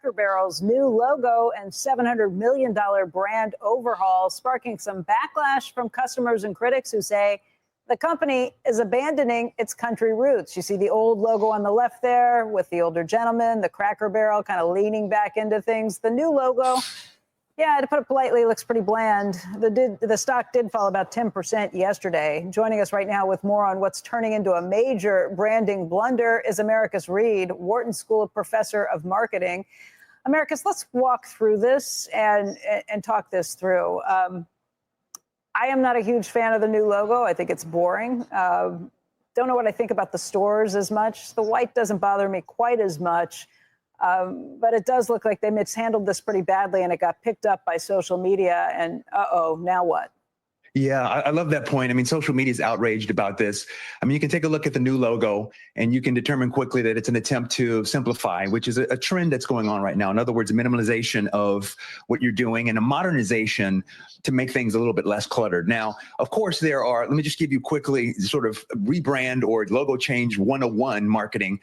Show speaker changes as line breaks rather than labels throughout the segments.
Cracker Barrel's new logo and $700 million brand overhaul, sparking some backlash from customers and critics who say the company is abandoning its country roots. You see the old logo on the left there with the older gentleman, the Cracker Barrel kind of leaning back into things. The new logo, yeah, to put it politely, looks pretty bland. The stock did fall about 10% yesterday. Joining us right now with more on what's turning into a major branding blunder is Americus Reed, Wharton School Professor of Marketing. Americus, let's walk through this and talk this through. I am not a huge fan of the new logo. I think it's boring. Don't know what I think about the stores as much. The white doesn't bother me quite as much. But it does look like they mishandled this pretty badly, and it got picked up by social media. And now what?
Yeah, I love that point. I mean, social media is outraged about this. I mean, you can take a look at the new logo and you can determine quickly that it's an attempt to simplify, which is a trend that's going on right now. In other words, a minimalization of what you're doing and a modernization to make things a little bit less cluttered. Now, of course, let me just give you quickly sort of rebrand or logo change 101 marketing.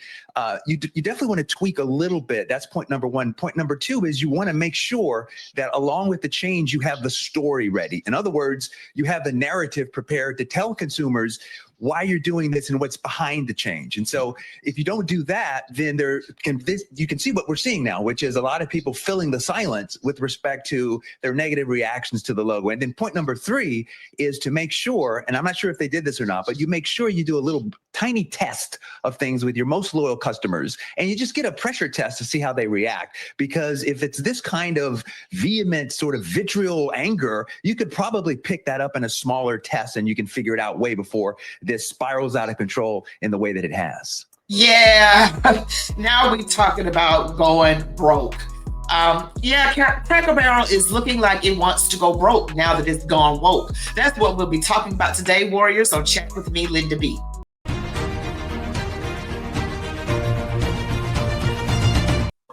You definitely want to tweak a little bit. That's point number one. Point number two is you want to make sure that along with the change, you have the story ready. In other words, you have the narrative prepared to tell consumers why you're doing this and what's behind the change. And so if you don't do that, then you can see what we're seeing now, which is a lot of people filling the silence with respect to their negative reactions to the logo. And then point number three is to make sure, and I'm not sure if they did this or not, but you make sure you do a little tiny test of things with your most loyal customers, and you just get a pressure test to see how they react. Because if it's this kind of vehement sort of vitriol anger, you could probably pick that up in a smaller test and you can figure it out way before this spirals out of control in the way that it has.
Yeah, now we're talking about going broke. Cracker Barrel is looking like it wants to go broke now that it's gone woke. That's what we'll be talking about today, Warriors. So check with me, Linda B.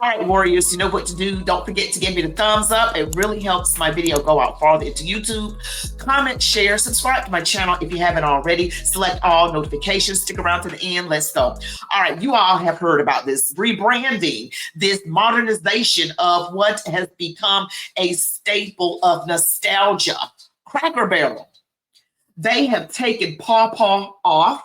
All right, Warriors, you know what to do. Don't forget to give me the thumbs up. It really helps my video go out farther into YouTube. Comment, share, subscribe to my channel if you haven't already. Select all notifications. Stick around to the end. Let's go. All right, you all have heard about this rebranding, this modernization of what has become a staple of nostalgia. Cracker Barrel. They have taken pawpaw off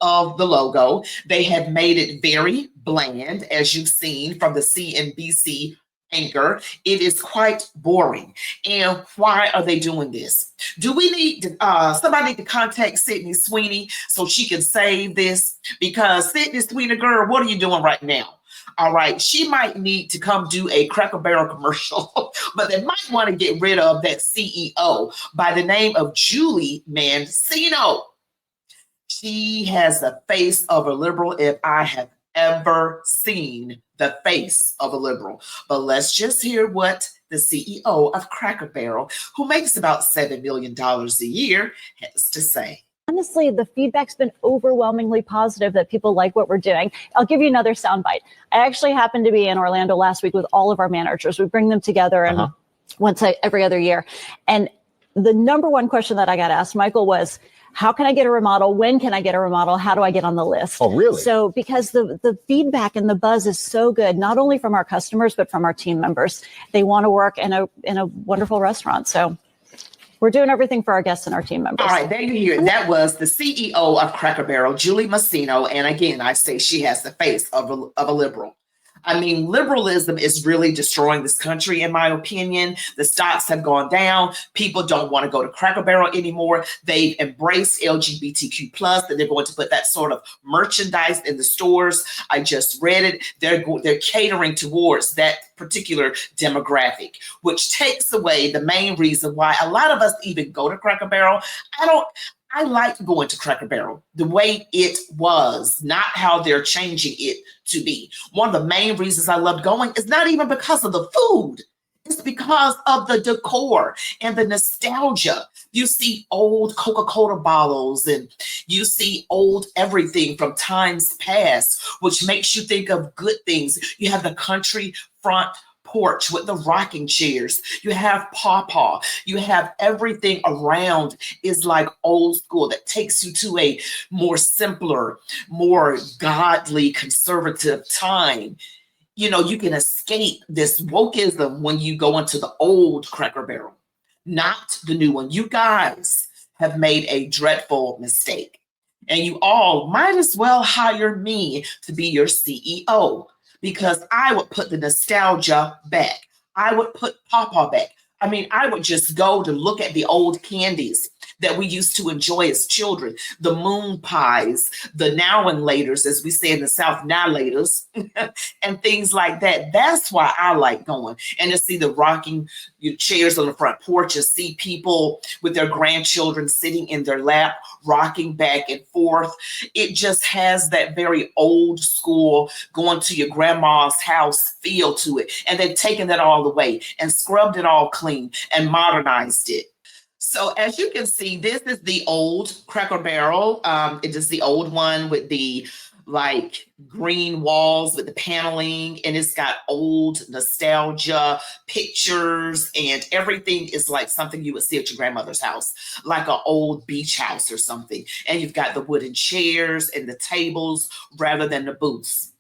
of the logo. They have made it very bland, as you've seen from the CNBC anchor. It is quite boring. And why are they doing this? Do we need somebody to contact Sydney Sweeney so she can save this? Because Sydney Sweeney, girl, what are you doing right now? All right, she might need to come do a Cracker Barrel commercial, but they might want to get rid of that CEO by the name of Julie Masino. She has the face of a liberal if I have ever seen the face of a liberal. But let's just hear what the CEO of Cracker Barrel, who makes about $7 million a year, has to say.
Honestly, the feedback's been overwhelmingly positive that people like what we're doing. I'll give you another soundbite. I actually happened to be in Orlando last week with all of our managers. We bring them together and once every other year. And the number one question that I got asked, Michael, was, how can I get a remodel? When can I get a remodel? How do I get on the list?
Oh, really?
So because the feedback and the buzz is so good, not only from our customers, but from our team members. They want to work in a wonderful restaurant. So we're doing everything for our guests and our team members.
All right, there you hear it. That was the CEO of Cracker Barrel, Julie Masino. And again, I say she has the face of a liberal. I mean, liberalism is really destroying this country, in my opinion. The stocks have gone down. People don't want to go to Cracker Barrel anymore. They've embraced LGBTQ+, that they're going to put that sort of merchandise in the stores. I just read it. They're catering towards that particular demographic, which takes away the main reason why a lot of us even go to Cracker Barrel. I like going to Cracker Barrel the way it was, not how they're changing it to be. One of the main reasons I love going is not even because of the food. It's because of the decor and the nostalgia. You see old Coca-Cola bottles and you see old everything from times past, which makes you think of good things. You have the country front porch with the rocking chairs. You have pawpaw. You have everything around is like old school that takes you to a more simpler, more godly, conservative time. you can escape this wokeism when you go into the old Cracker Barrel, not the new one. You guys have made a dreadful mistake. And you all might as well hire me to be your CEO, because I would put the nostalgia back. I would put Pawpaw back. I mean, I would just go to look at the old candies that we used to enjoy as children, the moon pies, the now and laters, as we say in the South, now laters, and things like that. That's why I like going, and to see the rocking chairs on the front porch, and see people with their grandchildren sitting in their lap, rocking back and forth. It just has that very old school, going to your grandma's house feel to it. And they've taken that all away and scrubbed it all clean and modernized it. So as you can see, this is the old Cracker Barrel. It is the old one with the like green walls with the paneling, and it's got old nostalgia pictures, and everything is like something you would see at your grandmother's house, like an old beach house or something. And you've got the wooden chairs and the tables rather than the booths.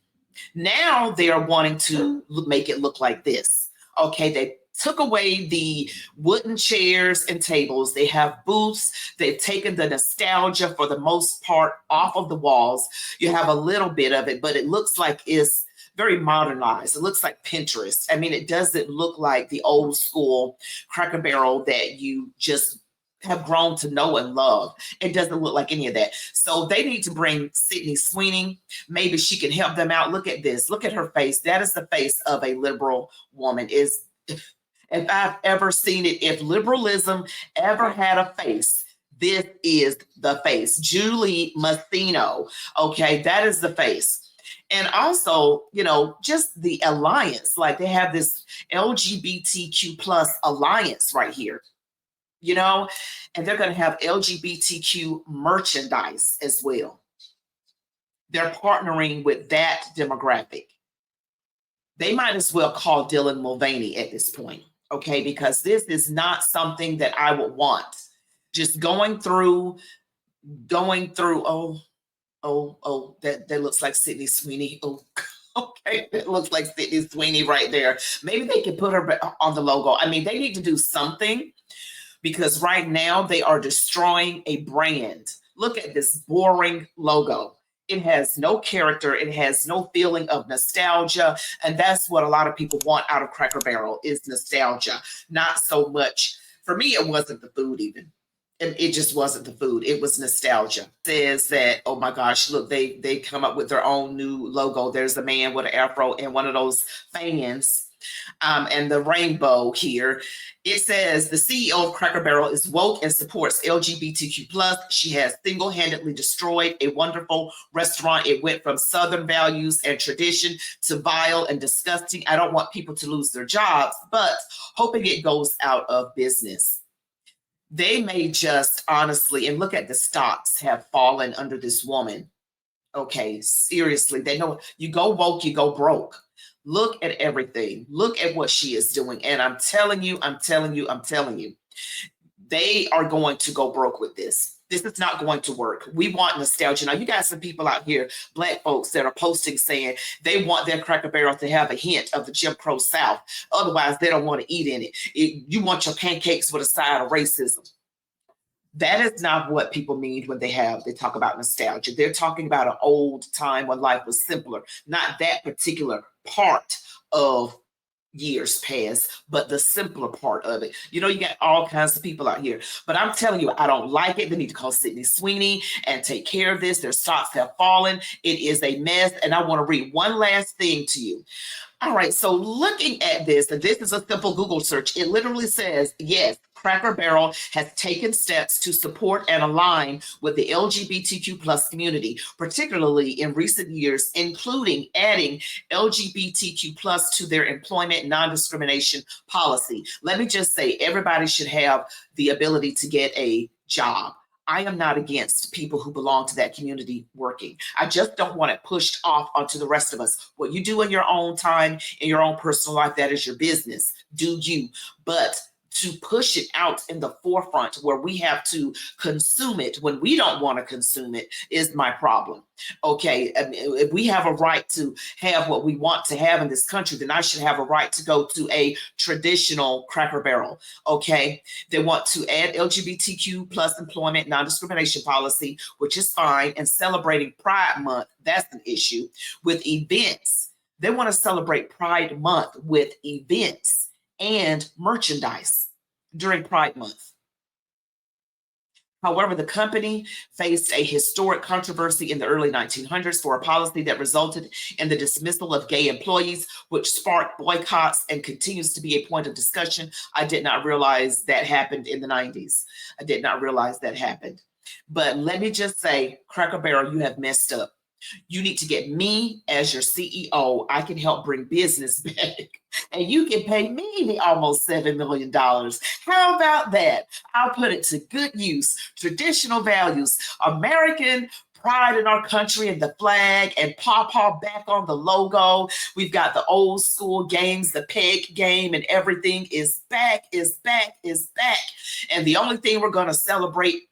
Now they are wanting to make it look like this. Okay, they took away the wooden chairs and tables. They have booths. They've taken the nostalgia for the most part off of the walls. You have a little bit of it, but it looks like it's very modernized. It looks like Pinterest. I mean, it doesn't look like the old school Cracker Barrel that you just have grown to know and love. It doesn't look like any of that. So they need to bring Sydney Sweeney. Maybe she can help them out. Look at this. Look at her face. That is the face of a liberal woman. If I've ever seen it, if liberalism ever had a face, this is the face. Julie Masino. Okay, that is the face. And also, just the alliance, like they have this LGBTQ plus alliance right here, and they're going to have LGBTQ merchandise as well. They're partnering with that demographic. They might as well call Dylan Mulvaney at this point, okay? Because this is not something that I would want. Just going through, that looks like Sydney Sweeney. Oh, okay, it looks like Sydney Sweeney right there. Maybe they can put her on the logo. I mean, they need to do something, because right now they are destroying a brand. Look at this boring logo. It has no character. It has no feeling of nostalgia. And that's what a lot of people want out of Cracker Barrel, is nostalgia. Not so much, for me, it wasn't the food even. It just wasn't the food. It was nostalgia. It says that, oh my gosh, look, they come up with their own new logo. There's a man with an afro and one of those fans. And the rainbow here. It says the CEO of Cracker Barrel is woke and supports LGBTQ+. She has single-handedly destroyed a wonderful restaurant. It went from Southern values and tradition to vile and disgusting. I don't want people to lose their jobs, but hoping it goes out of business. They may just honestly, and look at the stocks have fallen under this woman. Okay, seriously, they know you go woke, you go broke. Look at everything. Look at what she is doing. And I'm telling you, they are going to go broke with this. This is not going to work. We want nostalgia. Now, you got some people out here, Black folks, that are posting saying they want their Cracker Barrel to have a hint of the Jim Crow South. Otherwise, they don't want to eat in it. You want your pancakes with a side of racism. That is not what people mean when they talk about nostalgia. They're talking about an old time when life was simpler, not that particular part of years past, but the simpler part of it. You got all kinds of people out here, but I'm telling you, I don't like it. They need to call Sydney Sweeney and take care of this. Their stocks have fallen. It is a mess. And I want to read one last thing to you. All right, so looking at this, and this is a simple Google search, it literally says, yes, Cracker Barrel has taken steps to support and align with the LGBTQ plus community, particularly in recent years, including adding LGBTQ plus to their employment non-discrimination policy. Let me just say, everybody should have the ability to get a job. I am not against people who belong to that community working. I just don't want it pushed off onto the rest of us. What you do in your own time, in your own personal life, that is your business. Do you. But to push it out in the forefront where we have to consume it when we don't want to consume it is my problem. Okay, I mean, if we have a right to have what we want to have in this country, then I should have a right to go to a traditional Cracker Barrel. Okay, they want to add LGBTQ plus employment non-discrimination policy, which is fine, and celebrating Pride Month, that's an issue. With events, they want to celebrate Pride Month with events and merchandise during Pride Month. However, the company faced a historic controversy in the early 1900s for a policy that resulted in the dismissal of gay employees, which sparked boycotts and continues to be a point of discussion. I did not realize that happened in the 90s. I did not realize that happened. But let me just say, Cracker Barrel, you have messed up. You need to get me as your CEO. I can help bring business back. And you can pay me the almost $7 million. How about that? I'll put it to good use. Traditional values, American pride in our country and the flag, and Paw back on the logo. We've got the old school games, the peg game, and everything is back, is back, is back. And the only thing we're going to celebrate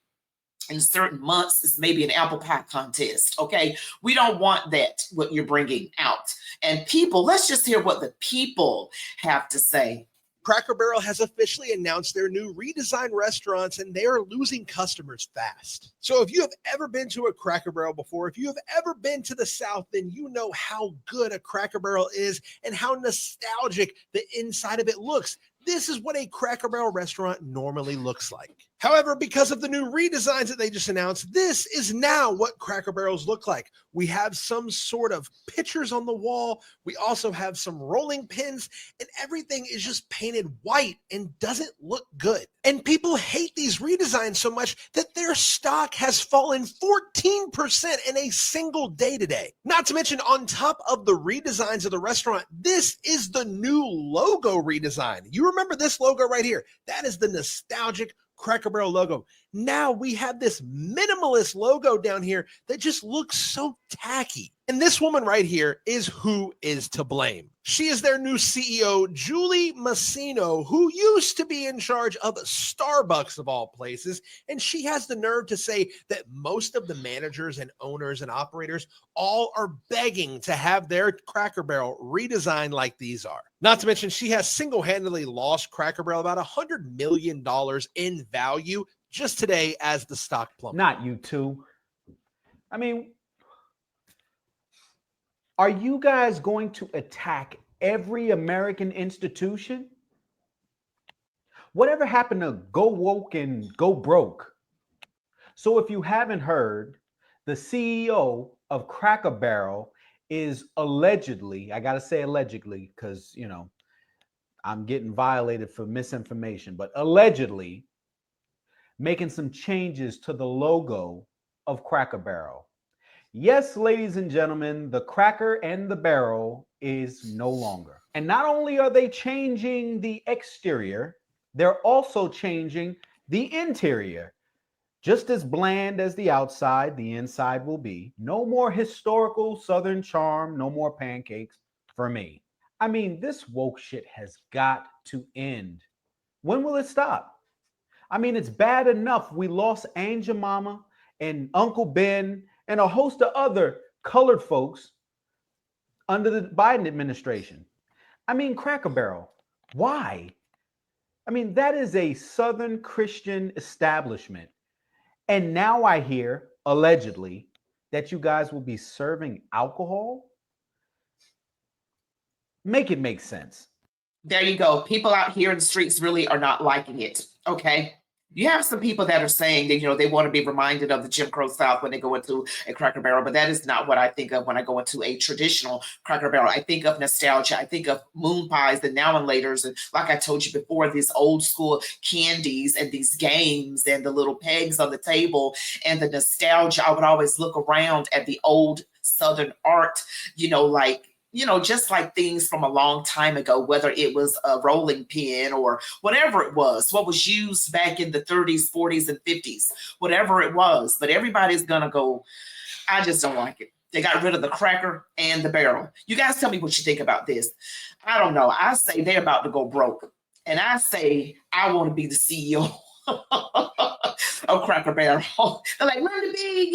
in certain months is maybe an apple pie contest. Okay, we don't want that, what you're bringing out. And people, let's just hear what the people have to say.
Cracker Barrel has officially announced their new redesigned restaurants, and they are losing customers fast. So if you have ever been to a Cracker Barrel before, if you have ever been to the South, then you know how good a Cracker Barrel is and how nostalgic the inside of it looks. This is what a Cracker Barrel restaurant normally looks like. However, because of the new redesigns that they just announced, this is now what Cracker Barrels look like. We have some sort of pictures on the wall. We also have some rolling pins, and everything is just painted white and doesn't look good. And people hate these redesigns so much that their stock has fallen 14% in a single day today. Not to mention, on top of the redesigns of the restaurant, this is the new logo redesign. You remember this logo right here? That is the nostalgic Cracker Barrel logo. Now we have this minimalist logo down here that just looks so tacky. And this woman right here is who is to blame. She is their new CEO, Julie Masino, who used to be in charge of Starbucks of all places. And she has the nerve to say that most of the managers and owners and operators all are begging to have their Cracker Barrel redesigned like these are. Not to mention, she has single-handedly lost Cracker Barrel about $100 million in value just today as the stock plummeted.
Not you two. I mean, are you guys going to attack every American institution? Whatever happened to go woke and go broke? So if you haven't heard, the CEO of Cracker Barrel is allegedly, I got to say allegedly because, you know, I'm getting violated for misinformation, but allegedly making some changes to the logo of Cracker Barrel. Yes, ladies and gentlemen, the Cracker and the Barrel is no longer. And not only are they changing the exterior, they're also changing the interior. Just as bland as the outside, the inside will be. No more historical Southern charm, no more pancakes for me. I mean, this woke shit has got to end. When will it stop? I mean, it's bad enough we lost Aunt Jemima and Uncle Ben and a host of other colored folks under the Biden administration. I mean, Cracker Barrel, why? I mean, that is a Southern Christian establishment. And now I hear, allegedly, that you guys will be serving alcohol? Make it make sense.
There you go. People out here in the streets really are not liking it. Okay. You have some people that are saying that, you know, they want to be reminded of the Jim Crow South when they go into a Cracker Barrel, but that is not what I think of when I go into a traditional Cracker Barrel. I think of nostalgia. I think of moon pies, the now and laters, and like I told you before, these old school candies and these games and the little pegs on the table and the nostalgia. I would always look around at the old Southern art, you know, like, you know, just like things from a long time ago, whether it was a rolling pin or whatever it was, what was used back in the 30s, 40s, and 50s, whatever it was. But everybody's going to go, I just don't like it. They got rid of the Cracker and the Barrel. You guys tell me what you think about this. I don't know. I say they're about to go broke. and I say, I want to be the CEO of Cracker Barrel. They're like, Linda B,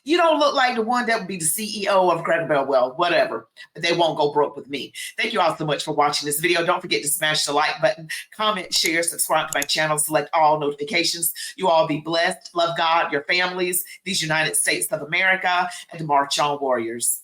you don't look like the one that would be the CEO of Cracker Barrel. Well, whatever. They won't go broke with me. Thank you all so much for watching this video. Don't forget to smash the like button, comment, share, subscribe to my channel, select all notifications. You all be blessed. Love God, your families, these United States of America, and to march on, warriors.